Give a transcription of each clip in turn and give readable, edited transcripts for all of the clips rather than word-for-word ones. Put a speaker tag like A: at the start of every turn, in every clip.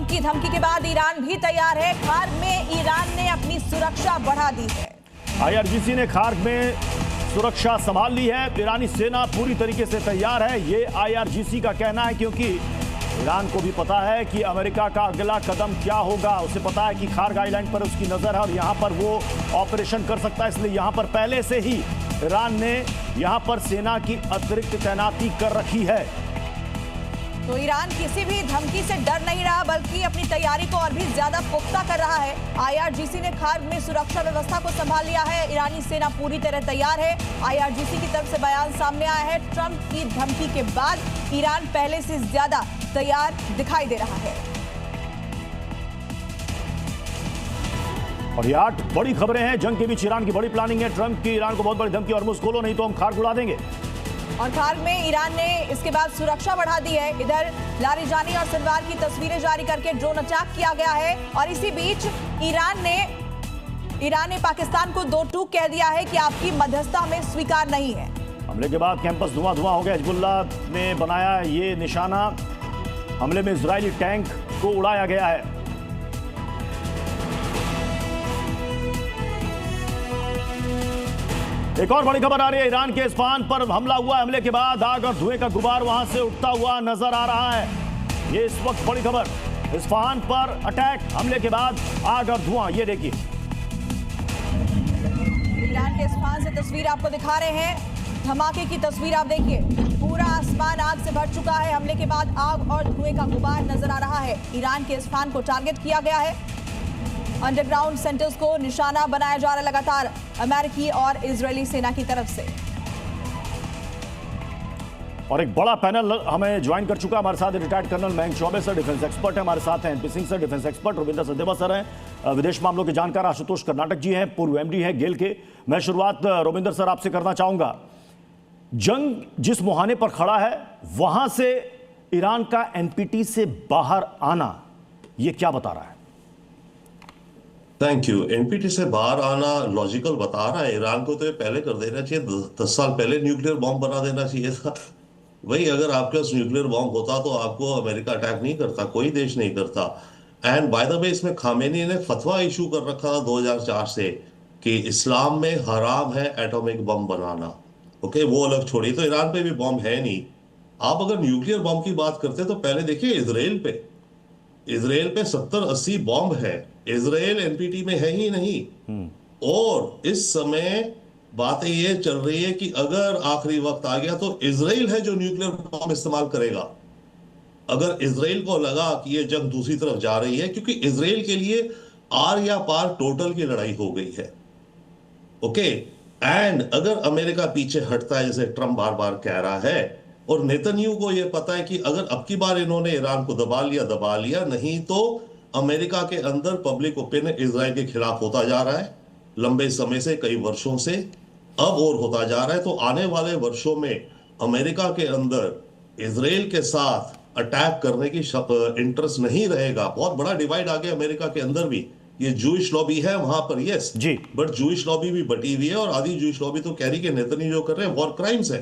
A: Trump की धमकी के बाद ईरान भी तैयार है। खार्ग में ईरान ने अपनी सुरक्षा बढ़ा दी है।
B: IRGC ने खार्ग में सुरक्षा संभाल ली है। ईरानी सेना पूरी तरीके से तैयार है, ये IRGC का कहना है, क्योंकि ईरान को भी पता है कि अमेरिका का अगला कदम क्या होगा। उसे पता है कि खार्ग आइलैंड पर उसकी नजर है और यहां पर वो ऑपरेशन कर सकता है, इसलिए यहां पर पहले से ही ईरान ने यहां पर सेना की अतिरिक्त तैनाती कर रखी है।
A: तो ईरान किसी भी धमकी से डर नहीं रहा, बल्कि अपनी तैयारी को और भी ज्यादा पुख्ता कर रहा है। IRGC ने खार्ग में सुरक्षा व्यवस्था को संभाल लिया है। ईरानी सेना पूरी तरह तैयार है। IRGC की तरफ से बयान सामने आया है। ट्रंप की धमकी के बाद ईरान पहले से ज्यादा तैयार दिखाई दे रहा है।
B: और ये 8 बड़ी खबरें हैं। जंग के बीच ईरान की बड़ी प्लानिंग है। ट्रंप की ईरान को बहुत बड़ी धमकी, हॉर्मुज़ खोलो नहीं तो हम खार्ग उड़ा देंगे।
A: और खार्ग में ईरान ने इसके बाद सुरक्षा बढ़ा दी है। इधर लारिजानी और सिलवार की तस्वीरें जारी करके ड्रोन अटैक किया गया है। और इसी बीच ईरान ने पाकिस्तान को दो टूक कह दिया है कि आपकी मध्यस्थता में स्वीकार नहीं है।
B: हमले के बाद कैंपस धुआं हो गया। हिजबुल्लाह ने बनाया ये निशाना। हमले में इजरायली टैंक को उड़ाया गया है। एक और बड़ी खबर आ रही है। ईरान के इस्फहान पर हमला हुआ। हमले के बाद आग और धुएं का गुबार वहां से उठता हुआ नजर आ रहा है। ये इस वक्त बड़ी खबर, इस्फहान पर अटैक, हमले के बाद आग और धुआं। ये देखिए,
A: ईरान के इस्फहान से तस्वीर आपको दिखा रहे हैं। धमाके की तस्वीर आप देखिए, पूरा आसमान आग से भर चुका है। हमले के बाद आग और धुएं का गुबार नजर आ रहा है। ईरान के इस्फहान को टारगेट किया गया है। अंडरग्राउंड सेंटर्स को निशाना बनाया जा रहा है लगातार अमेरिकी और इजरायली सेना की तरफ से।
B: और एक बड़ा पैनल हमें ज्वाइन कर चुका है। हमारे साथ retired colonel Mayank Choubey sir, defence expert है। हमारे साथ हैं NP Singh sir, defence expert. Ravinder Sachdeva sir हैं, विदेश मामलों के जानकार। आशुतोष कर्नाटक जी हैं, पूर्व MD हैं गेल के। मैं शुरुआत रविंदर सर आपसे करना चाहूंगा। जंग जिस मुहाने पर खड़ा है, वहां से ईरान का NPT से बाहर आना, यह क्या बता रहा है?
C: Thank you. NPT से बाहर आना लॉजिकल बता रहा है। ईरान को तो ये पहले कर देना चाहिए, 10 साल पहले न्यूक्लियर बॉम्ब बना देना चाहिए था। वही, अगर आपके पास न्यूक्लियर बॉम्ब होता तो आपको अमेरिका अटैक नहीं करता, कोई देश नहीं करता। एंड बाय द वे, इसमें खामेनी ने फतवा इशू कर रखा था 2004 से कि इस्लाम में हराम है एटॉमिक बम बनाना। ओके, वो अलग छोड़िए, तो ईरान पे भी बॉम्ब है नहीं। आप अगर न्यूक्लियर बॉम्ब की बात करते तो पहले देखिए इजराइल पे 70-80 बॉम्ब है। इजराइल NPT में है ही नहीं। और इस समय बातें ये चल रही है कि अगर आखिरी वक्त आ गया तो इजराइल है जो न्यूक्लियर बॉम्ब इस्तेमाल करेगा। अगर इजराइल को लगा कि ये जंग दूसरी तरफ जा रही है, क्योंकि इजराइल के लिए आर या पार टोटल की लड़ाई हो गई है। ओके, एंड अगर अमेरिका पीछे हटता है जैसे ट्रंप बार बार कह रहा है, और नेतन्याहू को यह पता है कि अगर अब की बार इन्होंने ईरान को दबा लिया, नहीं तो अमेरिका के अंदर पब्लिक ओपिनियन इजराइल के खिलाफ होता जा रहा है लंबे समय से, कई वर्षों से, अब और होता जा रहा है। तो आने वाले वर्षों में अमेरिका के अंदर इजराइल के साथ अटैक करने की इंटरेस्ट नहीं रहेगा। बहुत बड़ा डिवाइड आ गया अमेरिका के अंदर भी। ये जूइश लॉबी है वहां पर, यस
B: जी,
C: बट जूइश लॉबी भी बटी हुई है, और आधी जूइश लॉबी तो कह रही कि नेतन्याहू जो कर रहे हैं वॉर क्राइम्स है।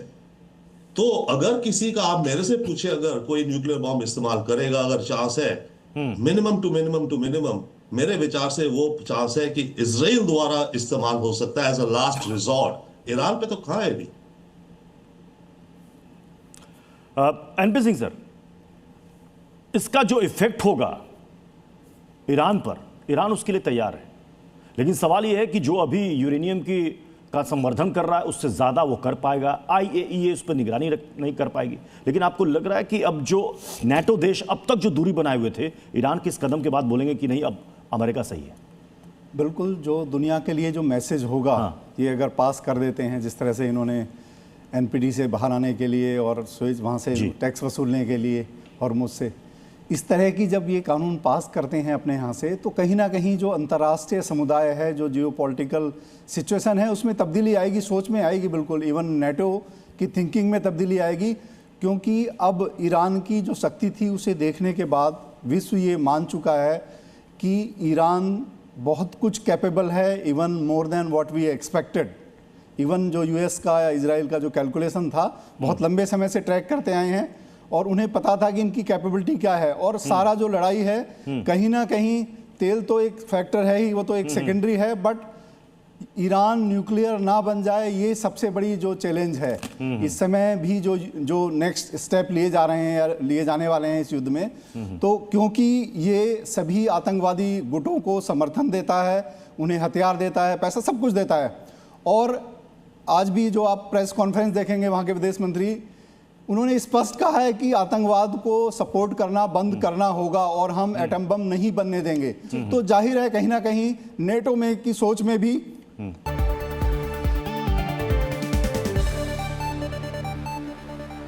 C: तो अगर किसी का, आप मेरे से पूछे, अगर कोई न्यूक्लियर बॉम्ब इस्तेमाल करेगा, अगर चांस है, मिनिमम टू मिनिमम मेरे विचार से वो चांस है कि इजराइल द्वारा इस्तेमाल हो सकता है as a last resort. Iran पे तो कहां है अभी।
B: NP सिंह सर, इसका जो इफेक्ट होगा ईरान पर, ईरान उसके लिए तैयार है, लेकिन सवाल यह है कि जो अभी यूरेनियम का संवर्धन कर रहा है उससे ज़्यादा वो कर पाएगा। IAEA उस पर निगरानी नहीं कर पाएगी। लेकिन आपको लग रहा है कि अब जो NATO देश अब तक जो दूरी बनाए हुए थे, ईरान के इस कदम के बाद बोलेंगे कि नहीं, अब अमेरिका सही है?
D: बिल्कुल, जो दुनिया के लिए जो मैसेज होगा, ये अगर पास कर देते हैं जिस तरह से इन्होंने NPT से बाहर आने के लिए और स्वेज वहाँ से टैक्स वसूलने के लिए और मुझसे इस तरह की जब ये कानून पास करते हैं अपने यहाँ से, तो कहीं ना कहीं जो अंतर्राष्ट्रीय समुदाय है, जो जियोपॉलिटिकल सिचुएशन है, उसमें तब्दीली आएगी, सोच में आएगी। बिल्कुल, इवन NATO की थिंकिंग में तब्दीली आएगी, क्योंकि अब ईरान की जो शक्ति थी उसे देखने के बाद विश्व ये मान चुका है कि ईरान बहुत कुछ कैपेबल है, even more than what we expected. Even जो US का या इजराइल का जो कैलकुलेशन था, बहुत लंबे समय से ट्रैक करते आए हैं, और उन्हें पता था कि इनकी कैपेबिलिटी क्या है। और सारा जो लड़ाई है कहीं ना कहीं, तेल तो एक फैक्टर है ही, वो तो एक सेकेंडरी है, बट ईरान न्यूक्लियर ना बन जाए ये सबसे बड़ी जो चैलेंज है। इस समय भी जो नेक्स्ट स्टेप लिए जा रहे हैं या लिए जाने वाले हैं इस युद्ध में, तो क्योंकि ये सभी आतंकवादी गुटों को समर्थन देता है, उन्हें हथियार देता है, पैसा सब कुछ देता है। और आज भी जो आप प्रेस कॉन्फ्रेंस देखेंगे वहाँ के विदेश मंत्री, उन्होंने स्पष्ट कहा है कि आतंकवाद को सपोर्ट करना बंद करना होगा और हम एटम बम नहीं बनने देंगे। तो जाहिर है कहीं ना कहीं नेटो में की सोच में भी